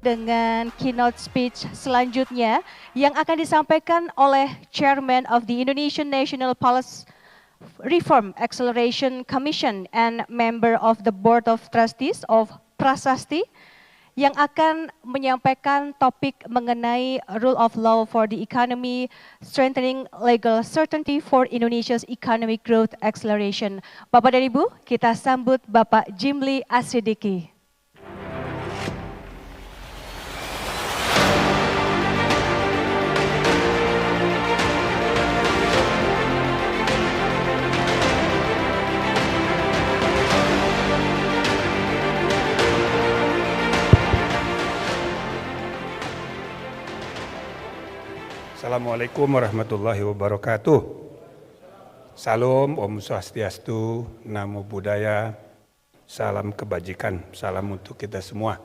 dengan keynote speech selanjutnya yang akan disampaikan oleh Chairman of the Indonesian National Policy Reform Acceleration Commission and member of the Board of Trustees of Prasasti yang akan menyampaikan topik mengenai rule of law for the economy, strengthening legal certainty for Indonesia's economic growth acceleration. Bapak dan Ibu, kita sambut Bapak Jimli Asidiki. Assalamualaikum warahmatullahi wabarakatuh. Salam, Om Swastiastu, Namo Buddhaya, salam kebajikan, salam untuk kita semua.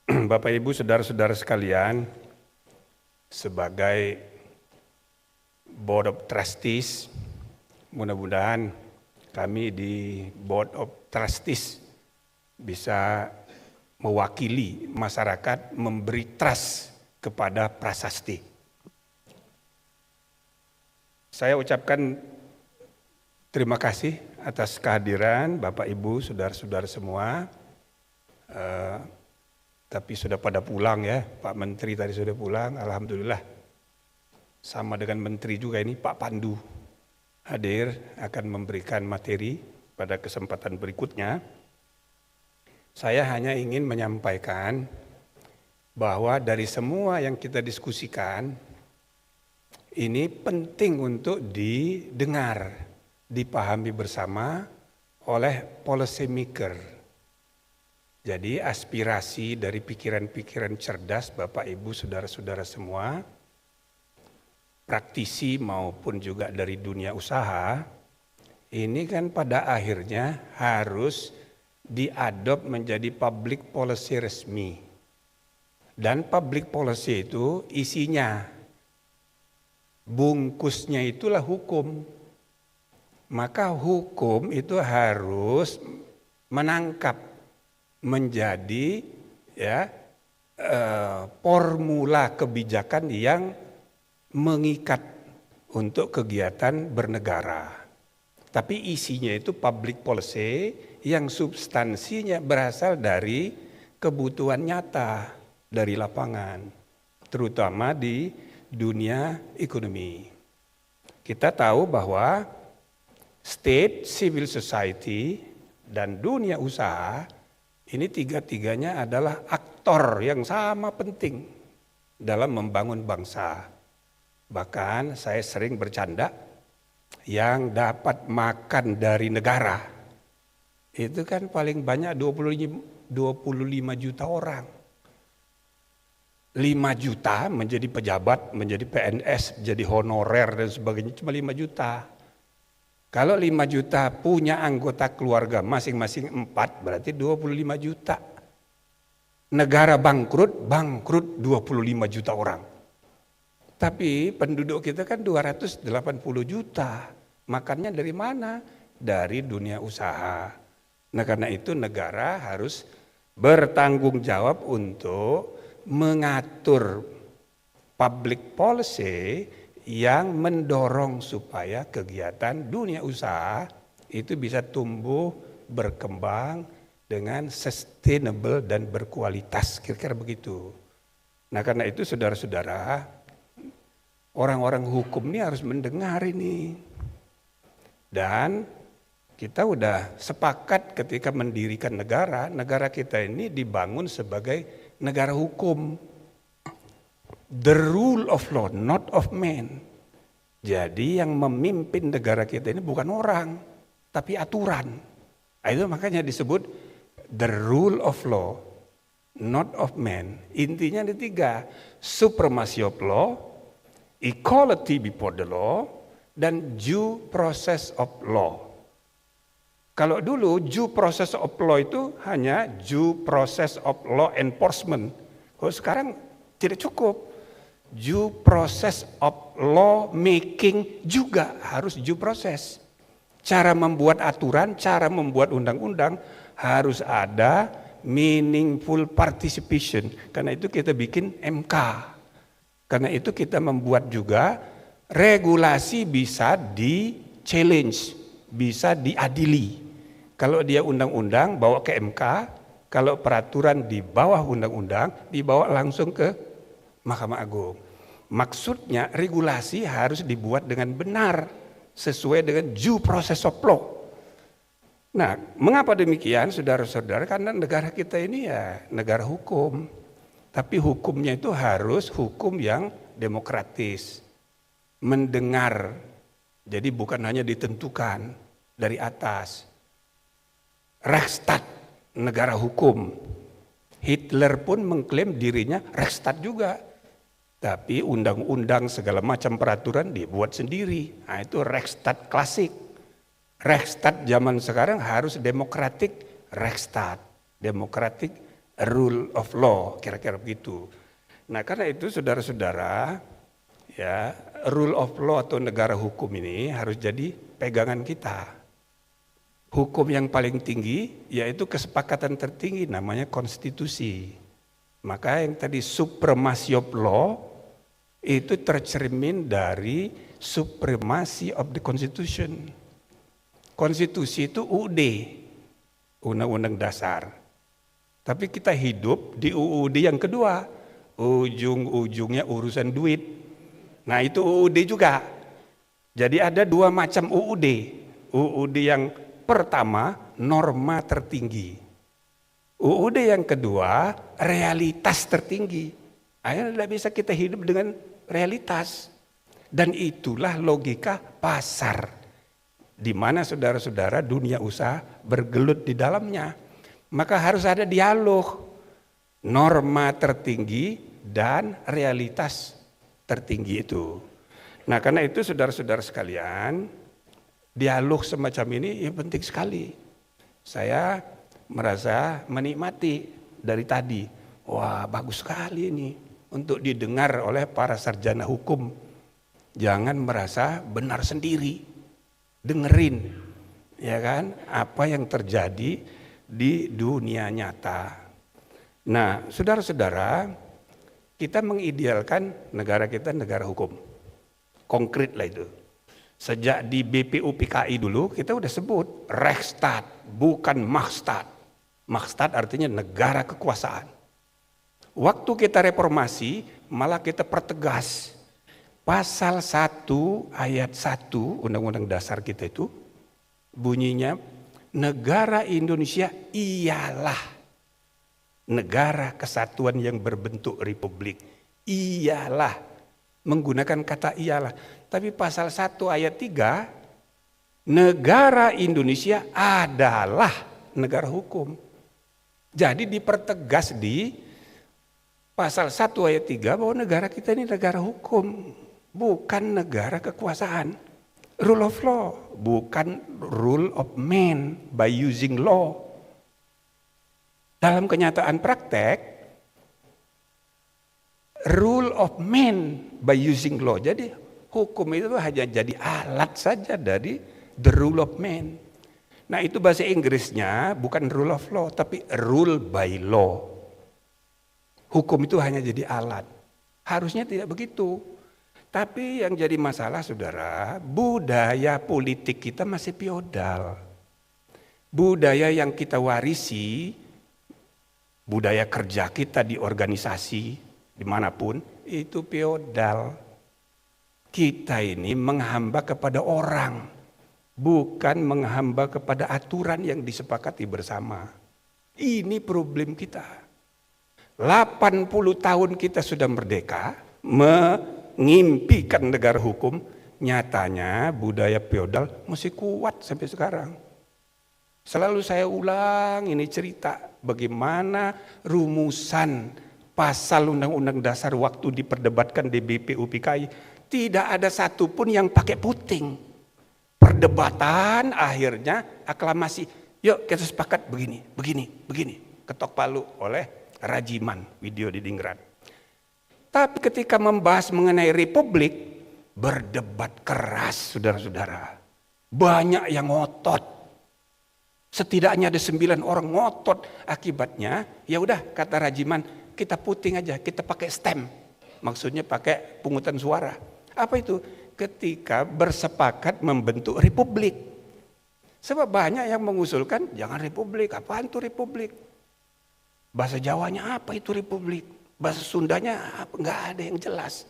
Bapak Ibu, saudara-saudara sekalian, sebagai Board of Trustees, mudah-mudahan kami di Board of Trustees bisa mewakili masyarakat memberi trust kepada prasasti. Saya ucapkan terima kasih atas kehadiran Bapak Ibu, saudara-saudara semua. Tapi sudah pada pulang ya, Pak Menteri tadi sudah pulang, alhamdulillah. Sama dengan Menteri juga ini, Pak Pandu hadir akan memberikan materi pada kesempatan berikutnya. Saya hanya ingin menyampaikan bahwa dari semua yang kita diskusikan, ini penting untuk didengar, dipahami bersama oleh policy maker. Jadi aspirasi dari pikiran-pikiran cerdas Bapak Ibu saudara-saudara semua, praktisi maupun juga dari dunia usaha, ini kan pada akhirnya harus diadop menjadi public policy resmi. Dan public policy itu isinya, bungkusnya itulah hukum. Maka hukum itu harus menangkap menjadi formula kebijakan yang mengikat untuk kegiatan bernegara. Tapi isinya itu public policy yang substansinya berasal dari kebutuhan nyata dari lapangan, terutama di dunia ekonomi. Kita tahu bahwa state, civil society, dan dunia usaha ini tiga-tiganya adalah aktor yang sama penting dalam membangun bangsa. Bahkan saya sering bercanda, yang dapat makan dari negara itu kan paling banyak 25 juta orang. 5 juta menjadi pejabat, menjadi PNS, jadi honorer dan sebagainya, cuma 5 juta. Kalau 5 juta punya anggota keluarga masing-masing 4, berarti 25 juta. Negara bangkrut 25 juta orang. Tapi penduduk kita kan 280 juta. Makannya dari mana? Dari dunia usaha. Nah karena itu negara harus bertanggung jawab untuk mengatur public policy yang mendorong supaya kegiatan dunia usaha itu bisa tumbuh, berkembang dengan sustainable dan berkualitas, kira-kira begitu. Nah karena itu saudara-saudara, orang-orang hukum ini harus mendengar ini. Dan kita udah sepakat ketika mendirikan negara, negara kita ini dibangun sebagai negara hukum, the rule of law, not of man. Jadi yang memimpin negara kita ini bukan orang, tapi aturan. Itu makanya disebut the rule of law, not of man. Intinya ada 3, supremacy of law, equality before the law, dan due process of law. Kalau dulu due process of law itu hanya due process of law enforcement. Kalau sekarang tidak cukup. Due process of law making juga harus due process. Cara membuat aturan, cara membuat undang-undang harus ada meaningful participation. Karena itu kita bikin MK. Karena itu kita membuat juga regulasi bisa di-challenge, bisa diadili. Kalau dia undang-undang bawa ke MK, kalau peraturan di bawah undang-undang dibawa langsung ke Mahkamah Agung. Maksudnya regulasi harus dibuat dengan benar, sesuai dengan due process of law. Nah, mengapa demikian saudara-saudara? Karena negara kita ini ya negara hukum. Tapi hukumnya itu harus hukum yang demokratis. Mendengar, jadi bukan hanya ditentukan dari atas. Rechtsstaat, negara hukum. Hitler pun mengklaim dirinya Rechtsstaat juga. Tapi undang-undang segala macam peraturan dibuat sendiri. Nah, itu Rechtsstaat klasik. Rechtsstaat zaman sekarang harus demokratik Rechtsstaat. Demokratik rule of law, kira-kira begitu. Nah, karena itu saudara-saudara, ya, rule of law atau negara hukum ini harus jadi pegangan kita. Hukum yang paling tinggi yaitu kesepakatan tertinggi namanya konstitusi. Maka yang tadi supremacy of law itu tercermin dari supremacy of the constitution. Konstitusi itu UUD, Undang-Undang Dasar. Tapi kita hidup di UUD yang kedua, ujung-ujungnya urusan duit. Nah, itu UUD juga. Jadi ada dua macam UUD. UUD yang pertama norma tertinggi. UUD yang kedua realitas tertinggi. Akhirnya tidak bisa kita hidup dengan realitas. Dan itulah logika pasar. Di mana saudara-saudara dunia usaha bergelut di dalamnya. Maka harus ada dialog norma tertinggi dan realitas tertinggi itu. Nah, karena itu saudara-saudara sekalian, dialog semacam ini ya penting sekali. Saya merasa menikmati dari tadi. Wah, bagus sekali ini untuk didengar oleh para sarjana hukum. Jangan merasa benar sendiri. Dengerin, ya kan, apa yang terjadi di dunia nyata. Nah, saudara-saudara, kita mengidealkan negara kita negara hukum. Konkret lah itu. Sejak di BPUPKI dulu kita udah sebut Rechtsstaat, bukan Machtstaat. Machtstaat artinya negara kekuasaan. Waktu kita reformasi malah kita pertegas. Pasal 1 ayat 1 Undang-Undang Dasar kita itu bunyinya negara Indonesia ialah negara kesatuan yang berbentuk republik. Ialah, menggunakan kata ialah. Tapi pasal 1 ayat 3, negara Indonesia adalah negara hukum. Jadi dipertegas di pasal 1 ayat 3 bahwa negara kita ini negara hukum, bukan negara kekuasaan. Rule of law, bukan rule of man by using law. Dalam kenyataan praktek, rule of man by using law. Jadi hukum itu hanya jadi alat saja dari the rule of man. Nah, itu bahasa Inggrisnya bukan rule of law, tapi rule by law. Hukum itu hanya jadi alat. Harusnya tidak begitu. Tapi yang jadi masalah saudara, budaya politik kita masih feodal. Budaya yang kita warisi, budaya kerja kita di organisasi, dimanapun, itu feodal. Kita ini menghamba kepada orang, bukan menghamba kepada aturan yang disepakati bersama. Ini problem kita. 80 tahun kita sudah merdeka, mengimpikan negara hukum, nyatanya budaya feodal masih kuat sampai sekarang. Selalu saya ulang ini cerita bagaimana rumusan pasal Undang-Undang Dasar waktu diperdebatkan di BPUPKI tidak ada satupun yang pakai puting. Perdebatan akhirnya aklamasi. Yuk kita sepakat begini, begini, begini. Ketok palu oleh Rajiman Widyo Diningrat. Tapi ketika membahas mengenai republik, berdebat keras saudara-saudara. Banyak yang ngotot. Setidaknya ada 9 orang ngotot. Akibatnya, ya udah kata Rajiman, kita puting aja, kita pakai stem. Maksudnya pakai pungutan suara. Apa itu? Ketika bersepakat membentuk republik. Sebab banyak yang mengusulkan, jangan republik. Apaan itu republik? Bahasa Jawanya apa itu republik? Bahasa Sundanya apa? Nggak ada yang jelas.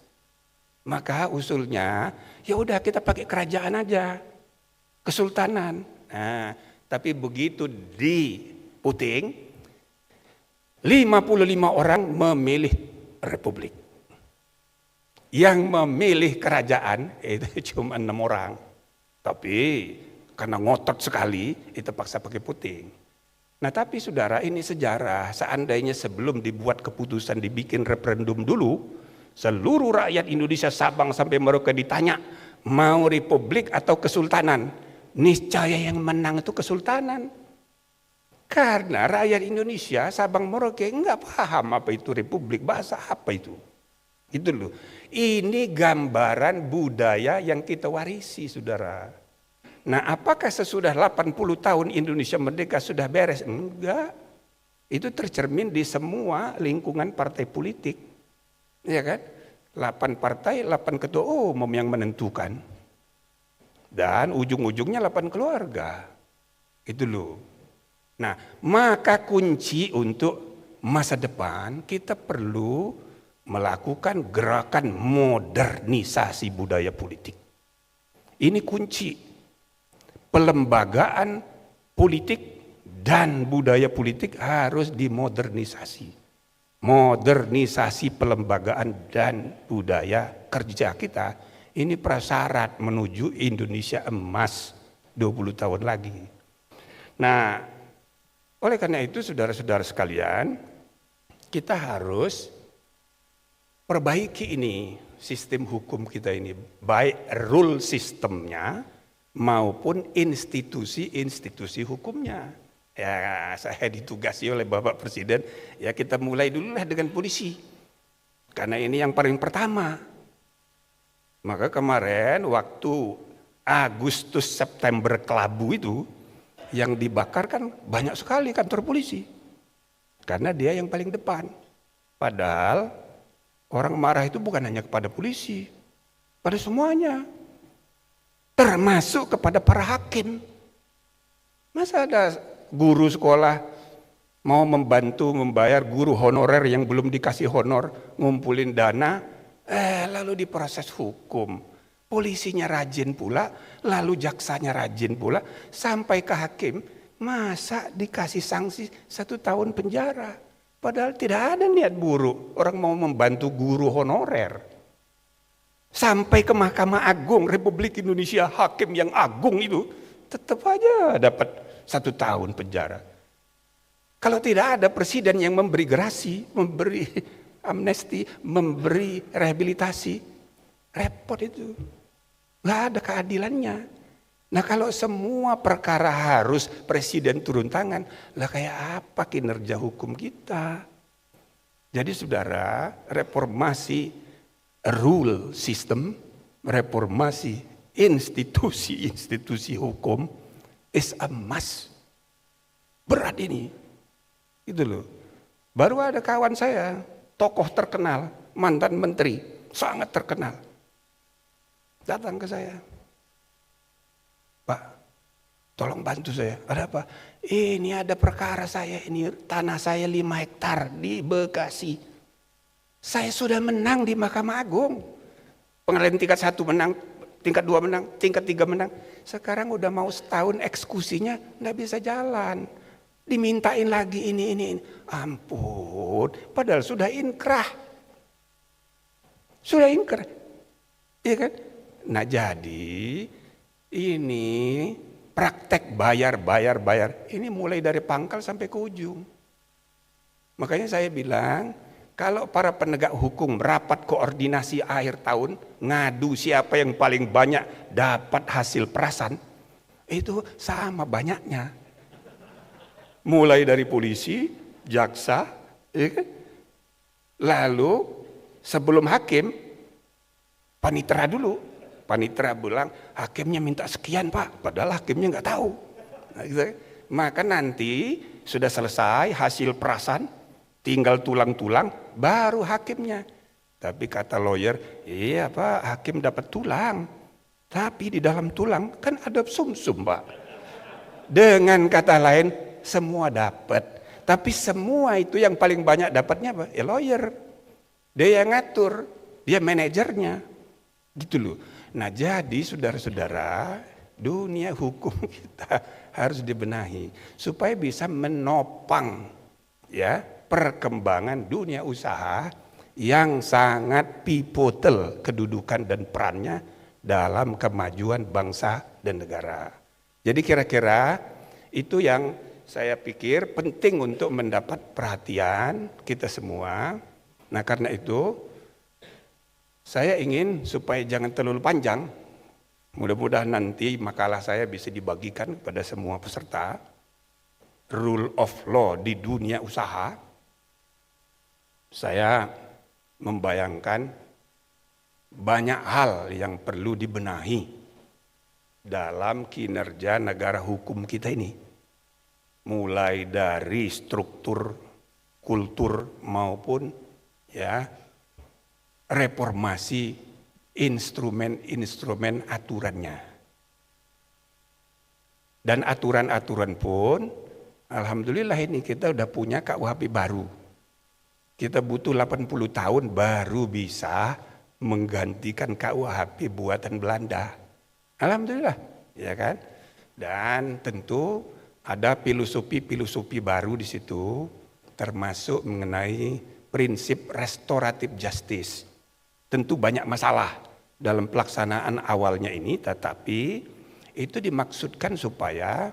Maka usulnya, ya udah kita pakai kerajaan aja, kesultanan. Nah, tapi begitu diputing, 55 orang memilih republik. Yang memilih kerajaan itu cuma 6 orang. Tapi karena ngotot sekali, itu paksa pakai puting. Nah tapi saudara, ini sejarah. Seandainya sebelum dibuat keputusan dibikin referendum dulu, seluruh rakyat Indonesia Sabang sampai Merauke ditanya, mau republik atau kesultanan? Niscaya yang menang itu kesultanan. Karena rakyat Indonesia Sabang Merauke enggak paham apa itu republik, bahasa apa itu. Itu loh. Ini gambaran budaya yang kita warisi, saudara. Nah, apakah sesudah 80 tahun Indonesia merdeka sudah beres? Enggak. Itu tercermin di semua lingkungan partai politik. Ya kan? 8 partai, 8 ketua umum yang menentukan. Dan ujung-ujungnya 8 keluarga. Itu loh. Nah, maka kunci untuk masa depan kita perlu melakukan gerakan modernisasi budaya politik. Ini kunci pelembagaan politik dan budaya politik harus dimodernisasi. Modernisasi pelembagaan dan budaya kerja kita ini prasyarat menuju Indonesia emas 20 tahun lagi. Nah, oleh karena itu saudara-saudara sekalian, kita harus perbaiki ini sistem hukum kita ini, baik rule sistemnya maupun institusi-institusi hukumnya. Ya, saya ditugasi oleh Bapak Presiden, ya kita mulai dululah dengan polisi. Karena ini yang paling pertama. Maka kemarin waktu Agustus September kelabu itu yang dibakar kan banyak sekali kantor polisi. Karena dia yang paling depan. Padahal orang marah itu bukan hanya kepada polisi, pada semuanya. Termasuk kepada para hakim. Masa ada guru sekolah mau membantu membayar guru honorer yang belum dikasih honor, ngumpulin dana, lalu diproses hukum. Polisinya rajin pula, lalu jaksanya rajin pula, sampai ke hakim, masa dikasih sanksi 1 tahun penjara. Padahal tidak ada niat buruk, orang mau membantu guru honorer. Sampai ke Mahkamah Agung Republik Indonesia, hakim yang agung itu tetap aja dapat 1 tahun penjara. Kalau tidak ada presiden yang memberi gerasi, memberi amnesti, memberi rehabilitasi, repot itu. Nggak ada keadilannya. Nah kalau semua perkara harus presiden turun tangan, lah kayak apa kinerja hukum kita? Jadi saudara, reformasi rule system, reformasi institusi-institusi hukum is a must. Berat ini. Itu loh. Baru ada kawan saya, tokoh terkenal, mantan menteri, sangat terkenal. Datang ke saya. Pak, tolong bantu saya. Ada apa? Ini ada perkara saya, ini tanah saya 5 hektar di Bekasi. Saya sudah menang di Mahkamah Agung. Pengadilan tingkat 1 menang, tingkat 2 menang, tingkat 3 menang. Sekarang udah mau setahun eksekusinya, nggak bisa jalan. Dimintain lagi ini. Ampun, padahal sudah inkrah. Sudah inkrah. Iya kan? Nah jadi ini praktek bayar. Ini mulai dari pangkal sampai ke ujung. Makanya saya bilang, kalau para penegak hukum rapat koordinasi akhir tahun, ngadu siapa yang paling banyak dapat hasil perasan, itu sama banyaknya. Mulai dari polisi, jaksa, ya kan? Lalu sebelum hakim, panitera dulu. Panitera bilang, hakimnya minta sekian Pak, padahal hakimnya nggak tahu. Nah, gitu. Maka nanti sudah selesai hasil perasan, tinggal tulang-tulang, baru hakimnya. Tapi kata lawyer, iya Pak, hakim dapat tulang. Tapi di dalam tulang kan ada sumsum Pak. Dengan kata lain, semua dapat. Tapi semua itu yang paling banyak dapatnya apa? Ya lawyer. Dia yang ngatur, dia manajernya. Gitu loh. Nah jadi saudara-saudara, dunia hukum kita harus dibenahi supaya bisa menopang ya perkembangan dunia usaha yang sangat pivotal kedudukan dan perannya dalam kemajuan bangsa dan negara. Jadi kira-kira itu yang saya pikir penting untuk mendapat perhatian kita semua. Nah karena itu saya ingin supaya jangan terlalu panjang, mudah-mudahan nanti makalah saya bisa dibagikan kepada semua peserta. Rule of law di dunia usaha, saya membayangkan banyak hal yang perlu dibenahi dalam kinerja negara hukum kita ini. Mulai dari struktur, kultur maupun ya reformasi instrumen-instrumen aturannya. Dan aturan-aturan pun, alhamdulillah ini kita udah punya KUHP baru. Kita butuh 80 tahun baru bisa menggantikan KUHP buatan Belanda. Alhamdulillah, ya kan? Dan tentu ada filosofi-filosofi baru di situ, termasuk mengenai prinsip restoratif justice. Tentu banyak masalah dalam pelaksanaan awalnya ini, tetapi itu dimaksudkan supaya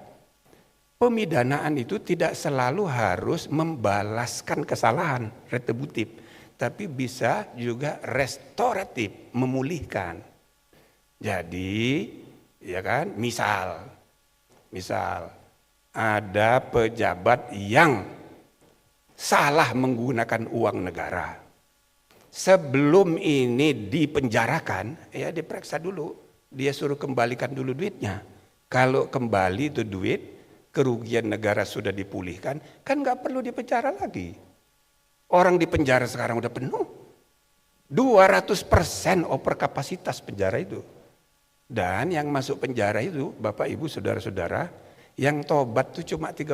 pemidanaan itu tidak selalu harus membalaskan kesalahan, retributif, tapi bisa juga restoratif, memulihkan. Jadi, ya kan, misal ada pejabat yang salah menggunakan uang negara. Sebelum ini dipenjarakan, ya diperiksa dulu. Dia suruh kembalikan dulu duitnya. Kalau kembali itu duit, kerugian negara sudah dipulihkan, kan nggak perlu dipenjara lagi. Orang di penjara sekarang udah penuh. 200% over kapasitas penjara itu. Dan yang masuk penjara itu, Bapak Ibu Saudara-saudara, yang tobat itu cuma 30%.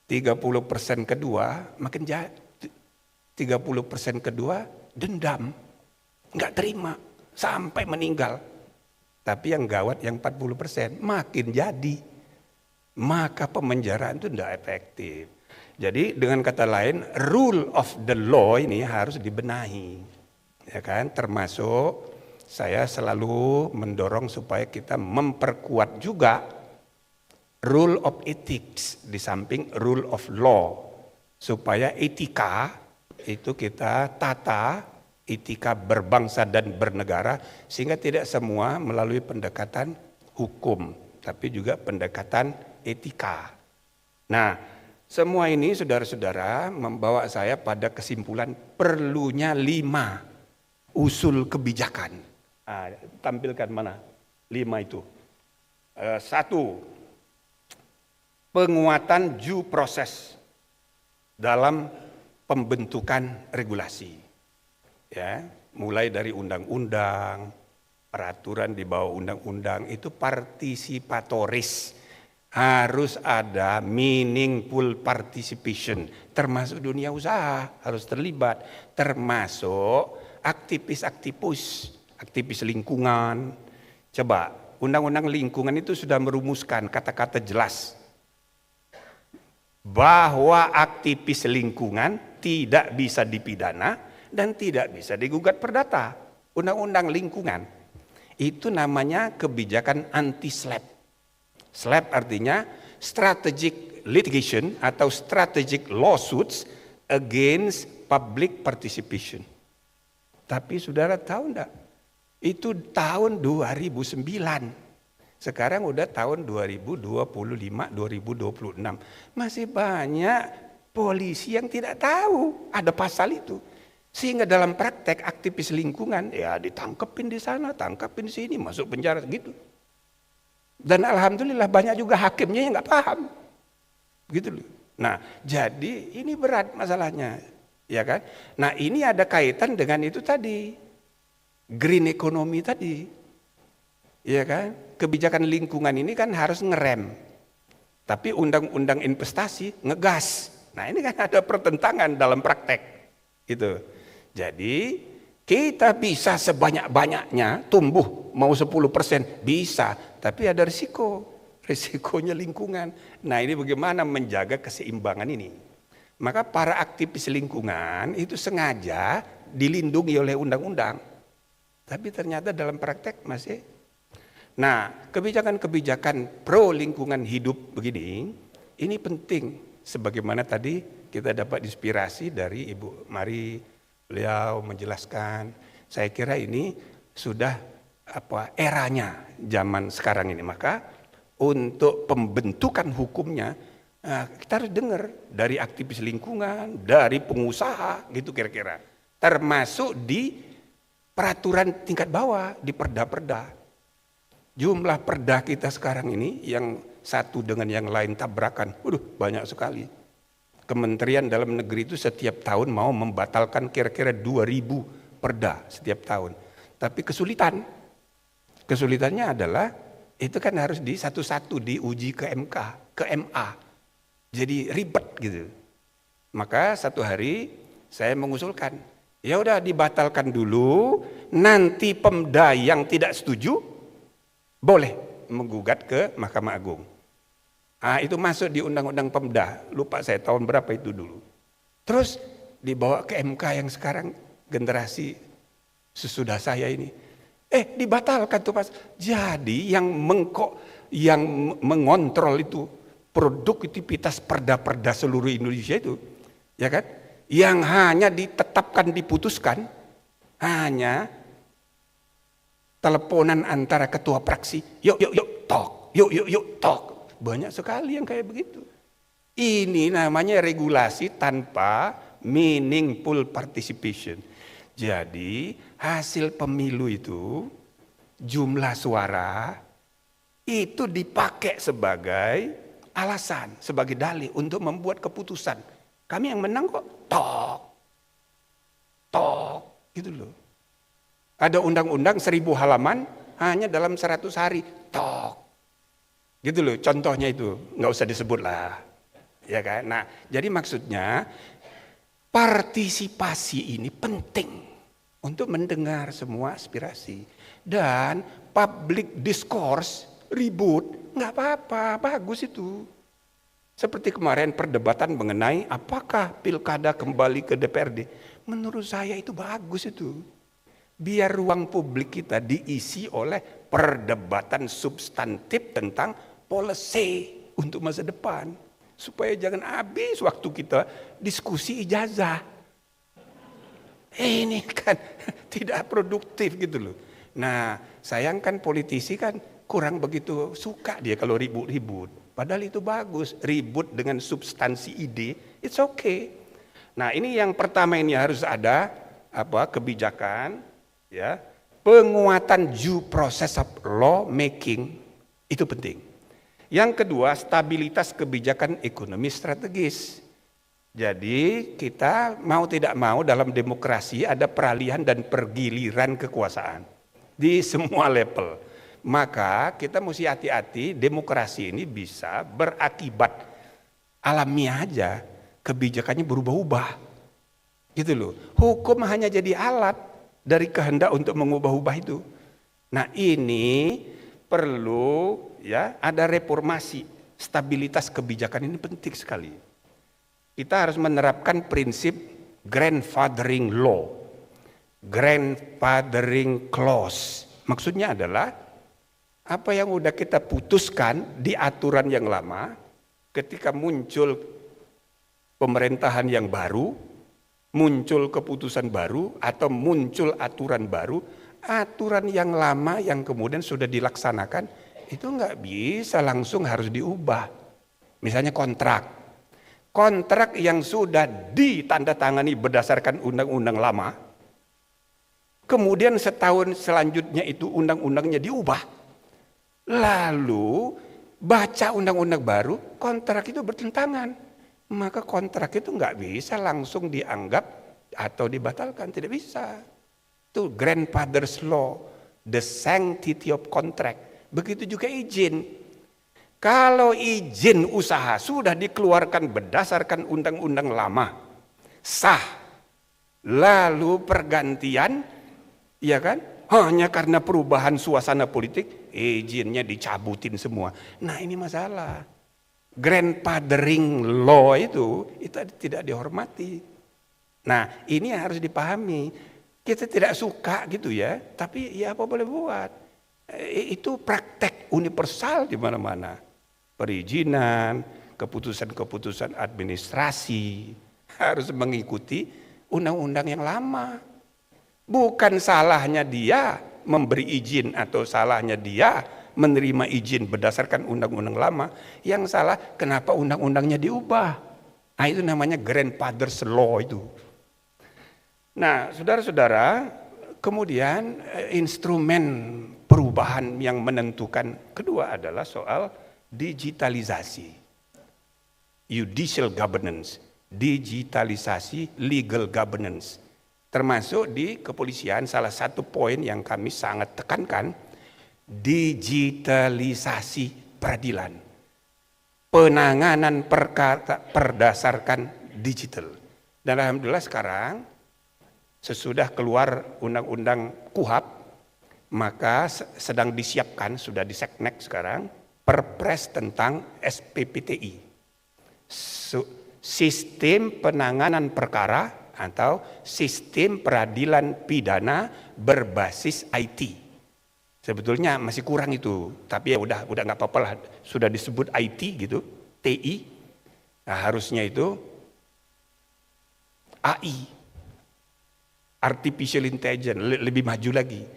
30% kedua makin jahat. 30% kedua dendam, nggak terima sampai meninggal. Tapi yang gawat yang 40% makin jadi. Maka pemenjaraan itu tidak efektif. Jadi dengan kata lain, rule of the law ini harus dibenahi. Ya kan? Termasuk saya selalu mendorong supaya kita memperkuat juga rule of ethics di samping rule of law. Supaya etika itu kita tata, etika berbangsa dan bernegara, sehingga tidak semua melalui pendekatan hukum, tapi juga pendekatan etika. Nah, semua ini saudara-saudara membawa saya pada kesimpulan perlunya 5 usul kebijakan. Nah, tampilkan mana 5 itu. 1, penguatan due process dalam pembentukan regulasi. Ya, mulai dari undang-undang, peraturan di bawah undang-undang itu partisipatoris. Harus ada meaningful participation, termasuk dunia usaha harus terlibat, termasuk aktivis lingkungan. Coba, undang-undang lingkungan itu sudah merumuskan kata-kata jelas bahwa aktivis lingkungan tidak bisa dipidana dan tidak bisa digugat perdata. Undang-undang lingkungan itu namanya kebijakan anti-SLAPP. SLAPP artinya strategic litigation atau strategic lawsuits against public participation. Tapi saudara tahu enggak? Itu tahun 2009. Sekarang udah tahun 2025-2026. Masih banyak polisi yang tidak tahu ada pasal itu. Sehingga dalam praktek aktivis lingkungan ya ditangkepin di sana, tangkepin di sini, masuk penjara gitu. Dan alhamdulillah banyak juga hakimnya yang nggak paham. Gitu loh. Nah, jadi ini berat masalahnya, ya kan? Nah, ini ada kaitan dengan itu tadi, green economy tadi, ya kan? Kebijakan lingkungan ini kan harus ngerem, tapi undang-undang investasi ngegas. Nah, ini kan ada pertentangan dalam praktek, gitu. Jadi kita bisa sebanyak-banyaknya tumbuh mau 10% bisa, tapi ada risikonya lingkungan. Nah, ini bagaimana menjaga keseimbangan ini. Maka para aktivis lingkungan itu sengaja dilindungi oleh undang-undang. Tapi ternyata dalam praktek masih. Nah, kebijakan-kebijakan pro lingkungan hidup begini, ini penting. Sebagaimana tadi kita dapat inspirasi dari Ibu Mari, beliau menjelaskan. Saya kira ini sudah eranya zaman sekarang ini. Maka untuk pembentukan hukumnya kita harus dengar dari aktivis lingkungan, dari pengusaha gitu kira-kira. Termasuk di peraturan tingkat bawah, di perda-perda. Jumlah perda kita sekarang ini yang satu dengan yang lain tabrakan, banyak sekali. Kementerian Dalam Negeri itu setiap tahun mau membatalkan kira-kira 2.000 perda setiap tahun. Tapi kesulitannya adalah itu kan harus di satu-satu diuji ke MK, ke MA. Jadi ribet gitu. Maka satu hari saya mengusulkan, ya udah dibatalkan dulu, nanti Pemda yang tidak setuju boleh menggugat ke Mahkamah Agung. Itu masuk di Undang-Undang Pemda, lupa saya tahun berapa itu dulu. Terus dibawa ke MK yang sekarang generasi sesudah saya ini. Dibatalkan tuh Mas. Jadi yang mengontrol itu produktivitas perda-perda seluruh Indonesia itu, ya kan? Yang hanya ditetapkan, diputuskan hanya teleponan antara ketua fraksi, yuk talk, yuk talk. Banyak sekali yang kayak begitu. Ini namanya regulasi tanpa meaningful participation. Jadi hasil pemilu itu jumlah suara itu dipakai sebagai alasan, sebagai dalih untuk membuat keputusan. Kami yang menang kok, talk, gitu loh. Ada undang-undang 1000 halaman hanya dalam 100 hari, talk. Gitu loh, contohnya itu, nggak usah disebut lah. Ya kan? Nah, jadi maksudnya partisipasi ini penting untuk mendengar semua aspirasi. Dan public discourse, ribut, nggak apa-apa, bagus itu. Seperti kemarin perdebatan mengenai apakah pilkada kembali ke DPRD. Menurut saya itu bagus itu. Biar ruang publik kita diisi oleh perdebatan substantif tentang policy untuk masa depan. Supaya jangan habis waktu kita diskusi ijazah. Ini kan tidak produktif gitu loh. Nah, sayang kan politisi kan kurang begitu suka dia kalau ribut-ribut. Padahal itu bagus, ribut dengan substansi ide, it's okay. Nah, ini yang pertama ini harus ada kebijakan, ya, penguatan due process of law making itu penting. Yang kedua, stabilitas kebijakan ekonomi strategis. Jadi kita mau tidak mau dalam demokrasi ada peralihan dan pergiliran kekuasaan di semua level. Maka kita mesti hati-hati, demokrasi ini bisa berakibat alamiah aja, kebijakannya berubah-ubah. Gitu loh. Hukum hanya jadi alat dari kehendak untuk mengubah-ubah itu. Nah, ini perlu ya ada reformasi, stabilitas kebijakan ini penting sekali. Kita harus menerapkan prinsip grandfathering law, grandfathering clause. Maksudnya adalah apa yang udah kita putuskan di aturan yang lama, ketika muncul pemerintahan yang baru, muncul keputusan baru atau muncul aturan baru, aturan yang lama yang kemudian sudah dilaksanakan itu nggak bisa langsung harus diubah. Misalnya kontrak yang sudah ditandatangani berdasarkan undang-undang lama, kemudian setahun selanjutnya itu undang-undangnya diubah. Lalu baca undang-undang baru, kontrak itu bertentangan. Maka kontrak itu nggak bisa langsung dianggap atau dibatalkan, tidak bisa. Itu grandfather's law, the sanctity of contract. Begitu juga izin. Kalau izin usaha sudah dikeluarkan berdasarkan undang-undang lama, sah. Lalu pergantian, ya kan? Hanya karena perubahan suasana politik, izinnya dicabutin semua. Nah ini masalah. Grandfathering law itu tidak dihormati. Nah ini harus dipahami. Kita tidak suka gitu ya, tapi ya apa boleh buat. Itu praktek universal di mana-mana. Perizinan, keputusan-keputusan administrasi harus mengikuti undang-undang yang lama. Bukan salahnya dia memberi izin atau salahnya dia menerima izin berdasarkan undang-undang lama. Yang salah kenapa undang-undangnya diubah. Nah itu namanya grandfather's law itu. Nah saudara-saudara, kemudian instrumen perubahan yang menentukan kedua adalah soal digitalisasi. Judicial governance, digitalisasi legal governance. Termasuk di kepolisian salah satu poin yang kami sangat tekankan, digitalisasi peradilan. Penanganan perkara berdasarkan digital. Dan alhamdulillah sekarang sesudah keluar undang-undang KUHP, maka sedang disiapkan, sudah di Seknek sekarang, Perpres tentang SPPTI. Sistem penanganan perkara atau sistem peradilan pidana berbasis IT. Sebetulnya masih kurang itu, tapi ya udah nggak apa-apa lah, sudah disebut IT gitu, TI. Nah, harusnya itu AI, artificial intelligence, lebih maju lagi.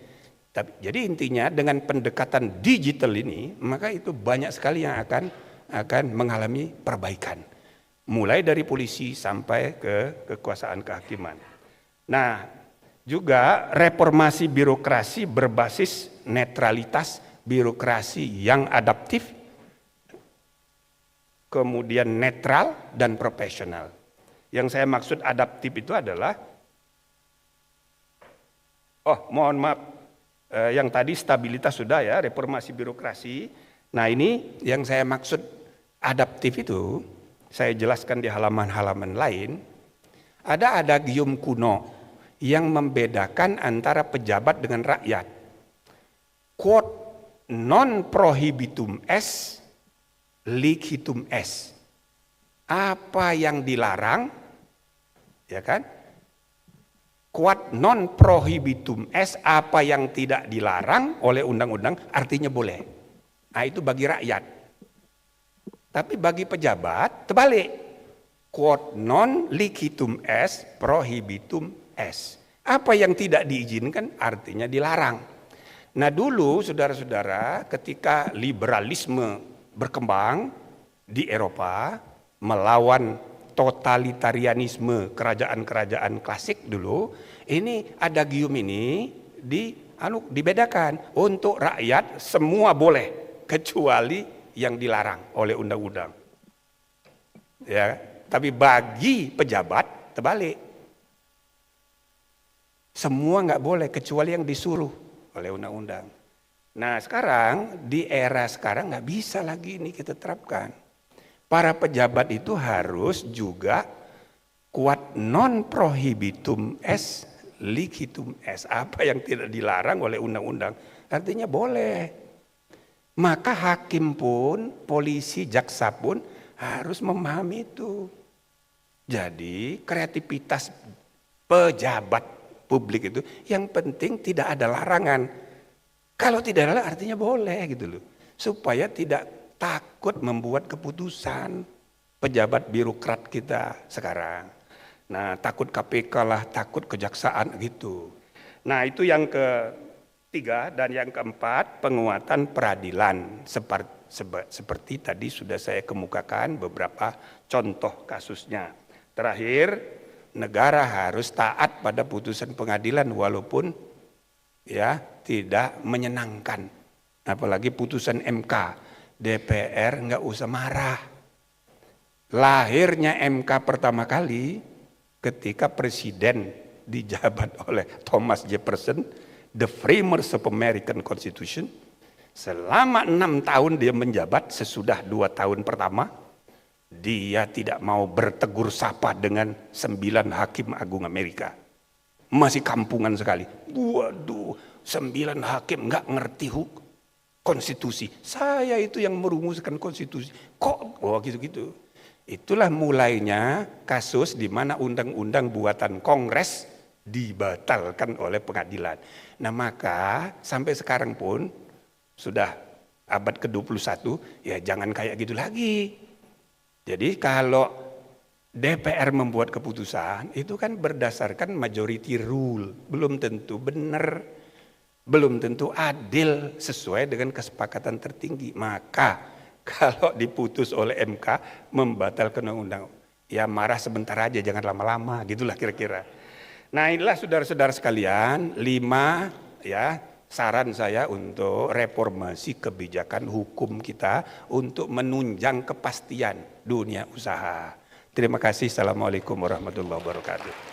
Tapi jadi intinya dengan pendekatan digital ini, maka itu banyak sekali yang akan mengalami perbaikan. Mulai dari polisi sampai ke kekuasaan kehakiman. Nah, juga reformasi birokrasi berbasis netralitas, birokrasi yang adaptif, kemudian netral dan profesional. Yang saya maksud adaptif itu adalah, mohon maaf, yang tadi stabilitas sudah ya, reformasi birokrasi. Nah ini yang saya maksud adaptif itu, saya jelaskan di halaman-halaman lain. Ada adagium kuno yang membedakan antara pejabat dengan rakyat. Quod non prohibitum est, licitum est. Apa yang dilarang, ya kan? Quod non prohibitum est, apa yang tidak dilarang oleh undang-undang artinya boleh. Nah itu bagi rakyat. Tapi bagi pejabat terbalik. Quod non licitum est, prohibitum est. Apa yang tidak diizinkan artinya dilarang. Nah dulu saudara-saudara ketika liberalisme berkembang di Eropa melawan totalitarianisme kerajaan-kerajaan klasik dulu, ini adagium ini dibedakan. Untuk rakyat semua boleh kecuali yang dilarang oleh undang-undang. Ya, tapi bagi pejabat terbalik. Semua nggak boleh kecuali yang disuruh oleh undang-undang. Nah sekarang di era sekarang nggak bisa lagi ini kita terapkan. Para pejabat itu harus juga quod non prohibitum est, licitum est. Apa yang tidak dilarang oleh undang-undang artinya boleh. Maka hakim pun, polisi, jaksa pun harus memahami itu. Jadi kreativitas pejabat publik itu yang penting tidak ada larangan. Kalau tidak ada artinya boleh gitu loh. Supaya tidak takut membuat keputusan pejabat birokrat kita sekarang. Nah takut KPK lah, takut kejaksaan gitu. Nah itu yang ketiga dan yang keempat penguatan peradilan. Seperti tadi sudah saya kemukakan beberapa contoh kasusnya. Terakhir negara harus taat pada putusan pengadilan walaupun ya tidak menyenangkan. apalagi putusan MK. DPR nggak usah marah. Lahirnya MK pertama kali ketika presiden dijabat oleh Thomas Jefferson, the framers of American Constitution. Selama 6 tahun dia menjabat, sesudah 2 tahun pertama, dia tidak mau bertegur sapa dengan 9 hakim agung Amerika. Masih kampungan sekali. Waduh, 9 hakim nggak ngerti konstitusi. Saya itu yang merumuskan konstitusi. Kok? Oh gitu-gitu. Itulah mulainya kasus di mana undang-undang buatan Kongres dibatalkan oleh pengadilan. Nah maka sampai sekarang pun sudah abad ke-21 ya jangan kayak gitu lagi. Jadi kalau DPR membuat keputusan itu kan berdasarkan majority rule. Belum tentu benar, belum tentu adil sesuai dengan kesepakatan tertinggi. Maka kalau diputus oleh MK membatalkan undang-undang, ya marah sebentar aja, jangan lama-lama, gitulah kira-kira. Nah inilah saudara-saudara sekalian, 5 ya saran saya untuk reformasi kebijakan hukum kita untuk menunjang kepastian dunia usaha. Terima kasih. Assalamualaikum warahmatullahi wabarakatuh.